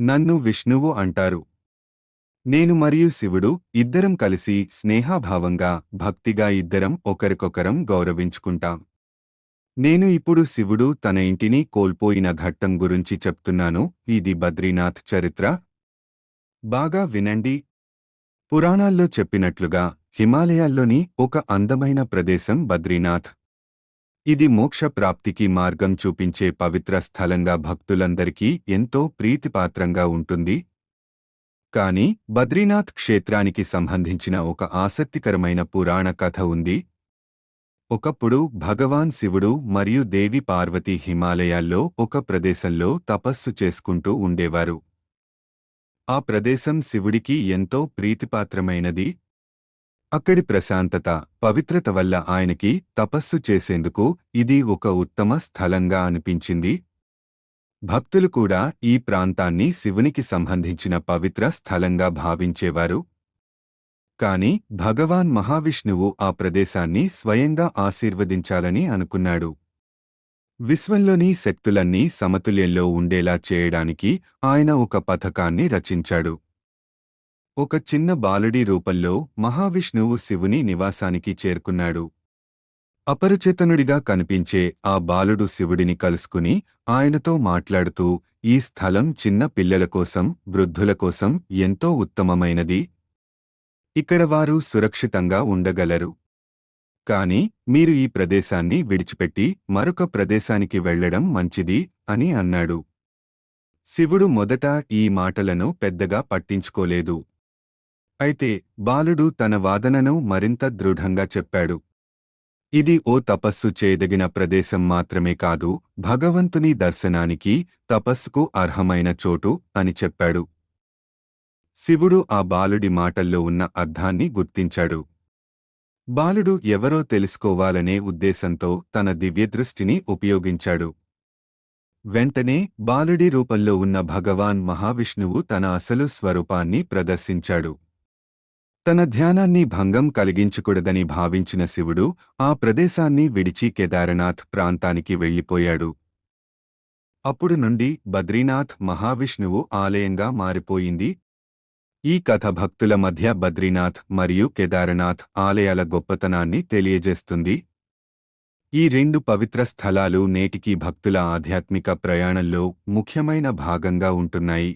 నన్ను విష్ణువు అంటారు. నేను మరియు శివుడు ఇద్దరం కలిసి స్నేహాభావంగా భక్తిగా ఇద్దరం ఒకరికొకరం గౌరవించుకుంటాం. నేను ఇప్పుడు శివుడు తన ఇంటిని కోల్పోయిన ఘట్టం గురించి చెప్తున్నాను. ఇది బద్రీనాథ్ చరిత్ర. బాగా వినండి. పురాణాల్లో చెప్పినట్లుగా హిమాలయాల్లోని ఒక అందమైన ప్రదేశం బద్రీనాథ్. ఇది మోక్ష ప్రాప్తికి మార్గం చూపించే పవిత్ర స్థలంగా భక్తులందరికీ ఎంతో ప్రీతిపాత్రంగా ఉంటుంది. కాని బద్రీనాథ్ క్షేత్రానికి సంబంధించిన ఒక ఆసక్తికరమైన పురాణ కథ ఉంది. ఒకప్పుడు భగవాన్ శివుడు మరియు దేవి పార్వతి హిమాలయాల్లో ఒక ప్రదేశంలో తపస్సు చేసుకుంటూ ఉండేవారు. ఆ ప్రదేశం శివుడికి ఎంతో ప్రీతిపాత్రమైనది. అక్కడి ప్రశాంతత, పవిత్రత వల్ల ఆయనకి తపస్సు చేసేందుకు ఇది ఒక ఉత్తమ స్థలంగా అనిపించింది. భక్తులు కూడా ఈ ప్రాంతాన్ని శివునికి సంబంధించిన పవిత్ర స్థలంగా భావించేవారు. కాని భగవాన్ మహావిష్ణువు ఆ ప్రదేశాన్ని స్వయంగా ఆశీర్వదించాలని అనుకున్నాడు. విశ్వంలోని శక్తులన్నీ సమతుల్యంలో ఉండేలా చేయడానికి ఆయన ఒక పథకాన్ని రచించాడు. ఒక చిన్న బాలుడి రూపంలో మహావిష్ణువు శివుని నివాసానికి చేరుకున్నాడు. అపరిచేతనుడిగా కనిపించే ఆ బాలుడు శివుడిని కలుసుకుని ఆయనతో మాట్లాడుతూ, ఈ స్థలం చిన్న పిల్లల కోసం, వృద్ధుల కోసం ఎంతో ఉత్తమమైనది. ఇక్కడ వారు సురక్షితంగా ఉండగలరు. కాని మీరు ఈ ప్రదేశాన్ని విడిచిపెట్టి మరొక ప్రదేశానికి వెళ్లడం మంచిది అని అన్నాడు. శివుడు మొదట ఈ మాటలను పెద్దగా పట్టించుకోలేదు. అయితే బాలుడు తన వాదనను మరింత దృఢంగా చెప్పాడు. ఇది ఓ తపస్సు చేయదగిన ప్రదేశం మాత్రమే కాదు, భగవంతుని దర్శనానికి, తపస్సుకు అర్హమైన చోటు అని చెప్పాడు. శివుడు ఆ బాలుడి మాటల్లో ఉన్న అర్థాన్ని గుర్తించాడు. బాలుడు ఎవరో తెలుసుకోవాలనే ఉద్దేశంతో తన దివ్యదృష్టిని ఉపయోగించాడు. వెంటనే బాలుడి రూపంలో ఉన్న భగవాన్ మహావిష్ణువు తన అసలు స్వరూపాన్ని ప్రదర్శించాడు. తన ధ్యానాన్ని భంగం కలిగించకూడదని భావించిన శివుడు ఆ ప్రదేశాన్ని విడిచి కేదారనాథ్ ప్రాంతానికి వెళ్ళిపోయాడు. అప్పుడు నుండి బద్రీనాథ్ మహావిష్ణువు ఆలయంగా మారిపోయింది. ఈ కథ భక్తుల మధ్య బద్రీనాథ్ మరియు కేదారనాథ్ ఆలయాల గొప్పతనాన్ని తెలియజేస్తుంది. ఈ రెండు పవిత్ర స్థలాలు నేటికీ భక్తుల ఆధ్యాత్మిక ప్రయాణంలో ముఖ్యమైన భాగంగా ఉంటున్నాయి.